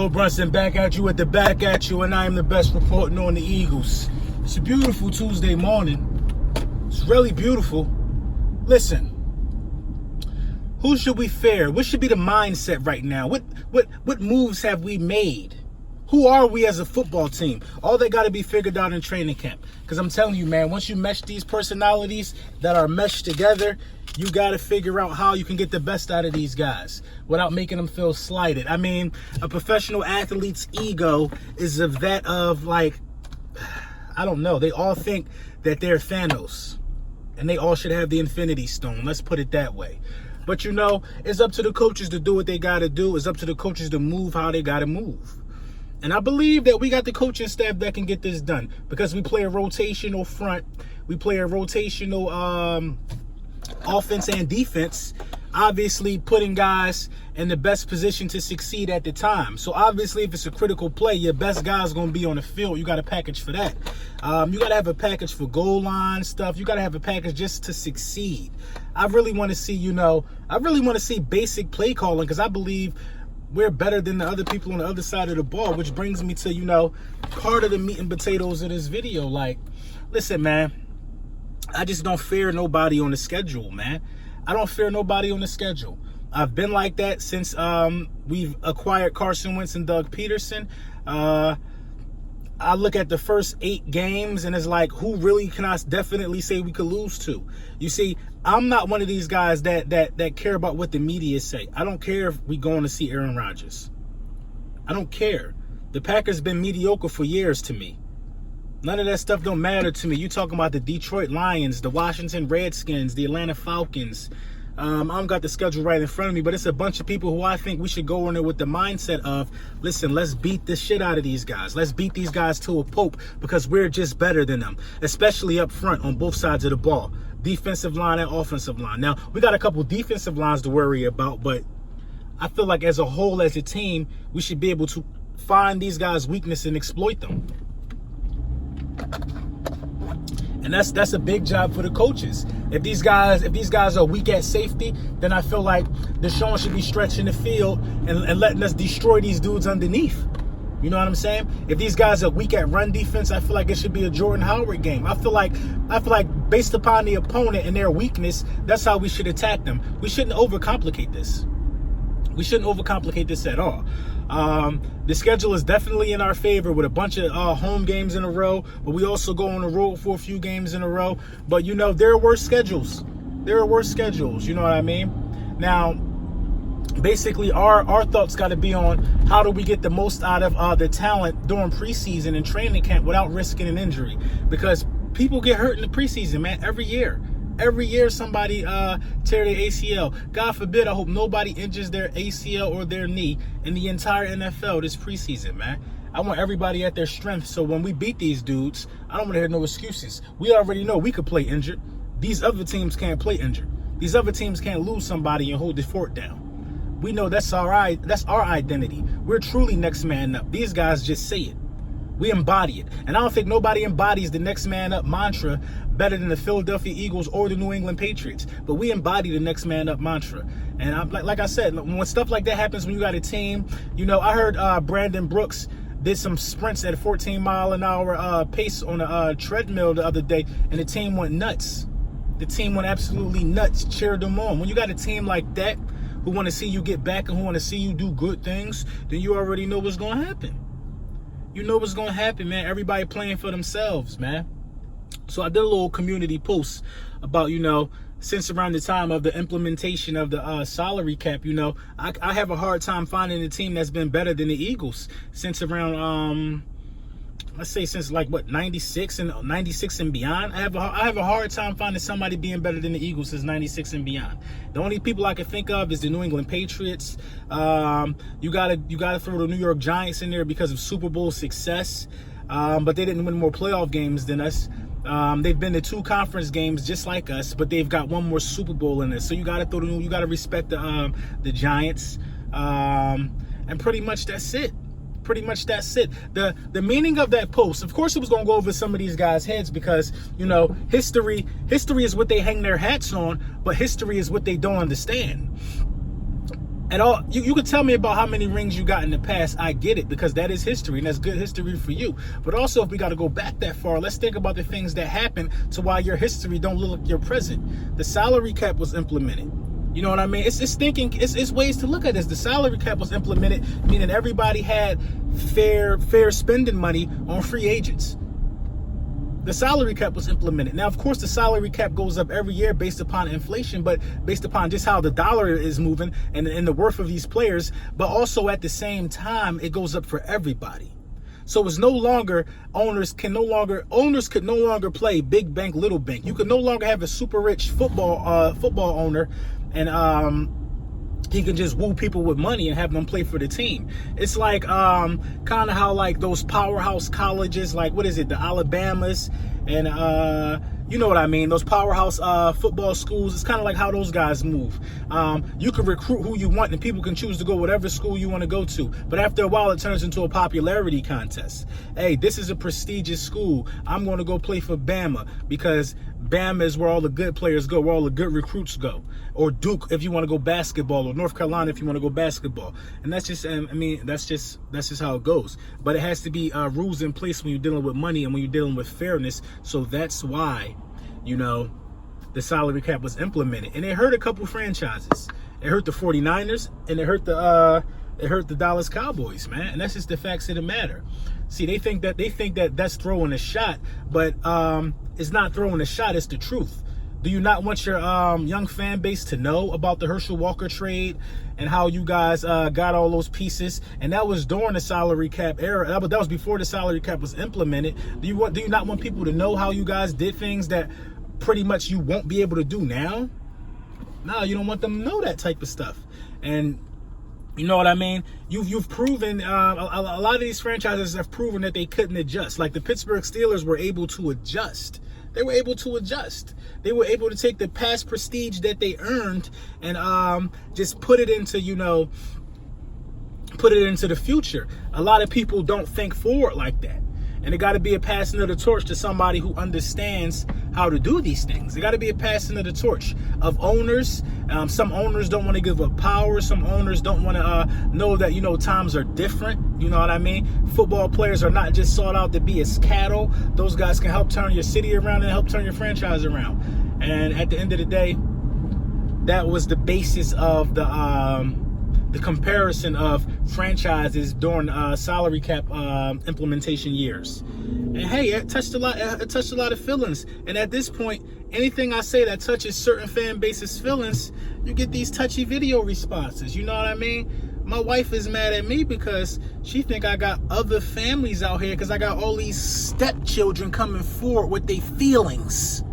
Joe Brunson back at you with the back at you, and I am the best reporting on the Eagles. It's a beautiful Tuesday morning. It's really beautiful. Listen, who should we fear? What should be the mindset right now? What moves have we made? Who are we as a football team? All they got to be figured out in training camp. Because I'm telling you, man, once you mesh these personalities that are meshed together, you got to figure out how you can get the best out of these guys without making them feel slighted. I mean, a professional athlete's ego is of that of, like, I don't know. They all think that they're Thanos. And they all should have the Infinity Stone. Let's put it that way. But, you know, it's up to the coaches to do what they got to do. It's up to the coaches to move how they got to move. And I believe that we got the coaching staff that can get this done because we play a rotational front. We play a rotational offense and defense, obviously putting guys in the best position to succeed at the time. So obviously if it's a critical play, your best guy's going to be on the field. You got a package for that. You got to have a package for goal line stuff. You got to have a package just to succeed. I really want to see, basic play calling because I believe we're better than the other people on the other side of the ball, which brings me to, you know, part of the meat and potatoes of this video. Like, listen, man, I just don't fear nobody on the schedule, man. I don't fear nobody on the schedule. I've been like that since we've acquired Carson Wentz and Doug Peterson. I look at the first 8 games and it's like, who really can I definitely say we could lose to? You see, I'm not one of these guys that care about what the media say. I don't care if we going to see Aaron Rodgers. I don't care. The Packers been mediocre for years to me. None of that stuff don't matter to me. You talking about the Detroit Lions, the Washington Redskins, the Atlanta Falcons. I don't got the schedule right in front of me, but it's a bunch of people who I think we should go in there with the mindset of, listen, let's beat the shit out of these guys. Let's beat these guys to a pulp because we're just better than them, especially up front on both sides of the ball, defensive line and offensive line. Now, we got a couple defensive lines to worry about, but I feel like as a whole, as a team, we should be able to find these guys' weakness and exploit them. And that's a big job for the coaches. If these guys are weak at safety, then I feel like Deshaun should be stretching the field and letting us destroy these dudes underneath. You know what I'm saying? If these guys are weak at run defense, I feel like it should be a Jordan Howard game. I feel like based upon the opponent and their weakness, that's how we should attack them. We shouldn't overcomplicate this. We shouldn't overcomplicate this at all. The schedule is definitely in our favor with a bunch of home games in a row, but we also go on the road for a few games in a row. But, you know, there are worse schedules. There are worse schedules. You know what I mean? Now, basically, our thoughts got to be on how do we get the most out of the talent during preseason and training camp without risking an injury? Because people get hurt in the preseason, man, every year. Every year somebody tear their ACL. God forbid, I hope nobody injures their ACL or their knee in the entire NFL this preseason, man. I want everybody at their strength, so when we beat these dudes, I don't want to hear no excuses. We already know we could play injured. These other teams can't play injured. These other teams can't lose somebody and hold the fort down. We know that's our identity. We're truly next man up. These guys just say it. We embody it. And I don't think nobody embodies the next man up mantra better than the Philadelphia Eagles or the New England Patriots. But we embody the next man up mantra. And I'm, like I said, when stuff like that happens, when you got a team, you know, I heard Brandon Brooks did some sprints at a 14-mile-an-hour pace on a treadmill the other day, and the team went nuts. The team went absolutely nuts, cheered them on. When you got a team like that who want to see you get back and who want to see you do good things, then you already know what's going to happen. You know what's going to happen, man. Everybody playing for themselves, man. So I did a little community post about, you know, since around the time of the implementation of the salary cap, you know, I have a hard time finding a team that's been better than the Eagles since around, let's say since like what, 96 and beyond. I have a hard time finding somebody being better than the Eagles since 96 and beyond. The only people I can think of is the New England Patriots. You gotta throw the New York Giants in there because of Super Bowl success, but they didn't win more playoff games than us. They've been to 2 conference games just like us, but they've got 1 more Super Bowl in it. So you gotta respect the Giants, and pretty much that's it. The meaning of that post, of course, it was going to go over some of these guys' heads because, you know, history is what they hang their hats on, but history is what they don't understand. at all. You could tell me about how many rings you got in the past. I get it, because that is history, and that's good history for you. But also, if we got to go back that far, let's think about the things that happened to why your history don't look like your present. The salary cap was implemented. You know what I mean? It's ways to look at this. The salary cap was implemented, meaning everybody had fair spending money on free agents. The salary cap was implemented. Now, of course, the salary cap goes up every year based upon inflation, but based upon just how the dollar is moving and the worth of these players. But also at the same time, it goes up for everybody. So it's no longer owners could no longer play big bank, little bank. You could no longer have a super rich football owner and he can just woo people with money and have them play for the team. It's like kind of how like those powerhouse colleges, like what is it, the Alabamas and you know what I mean, those powerhouse football schools. It's kind of like how those guys move. You can recruit who you want and people can choose to go whatever school you want to go to. But after a while, it turns into a popularity contest. Hey, this is a prestigious school. I'm going to go play for Bama because Bama is where all the good players go, where all the good recruits go. Or Duke if you want to go basketball, or North Carolina if you want to go basketball. And that's just, I mean, that's just how it goes. But it has to be rules in place when you're dealing with money and when you're dealing with fairness. So that's why, you know, the salary cap was implemented. And it hurt a couple franchises. It hurt the 49ers and it hurt the Dallas Cowboys, man. And that's just the facts of the matter. See, they think that that's throwing a shot, but it's not throwing a shot, it's the truth. Do you not want your young fan base to know about the Herschel Walker trade and how you guys got all those pieces? And that was during the salary cap era. That was before the salary cap was implemented. Do you not want people to know how you guys did things that pretty much you won't be able to do now? No, you don't want them to know that type of stuff. And you know what I mean? You've proven, a lot of these franchises have proven that they couldn't adjust. Like the Pittsburgh Steelers were able to adjust. They were able to adjust. They were able to take the past prestige that they earned and just put it into, you know, put it into the future. A lot of people don't think forward like that. And it got to be a passing of the torch to somebody who understands how to do these things. It got to be a passing of the torch of owners. Some owners don't want to give up power. Some owners don't want to know that, you know, times are different. You know what I mean? Football players are not just sought out to be as cattle. Those guys can help turn your city around and help turn your franchise around. And at the end of the day, that was the basis of the comparison of franchises during salary cap implementation years. And hey, it touched a lot of feelings. And at this point, anything I say that touches certain fan bases' feelings, you get these touchy video responses. You know what I mean? My wife is mad at me because she think I got other families out here because I got all these stepchildren coming forward with their feelings.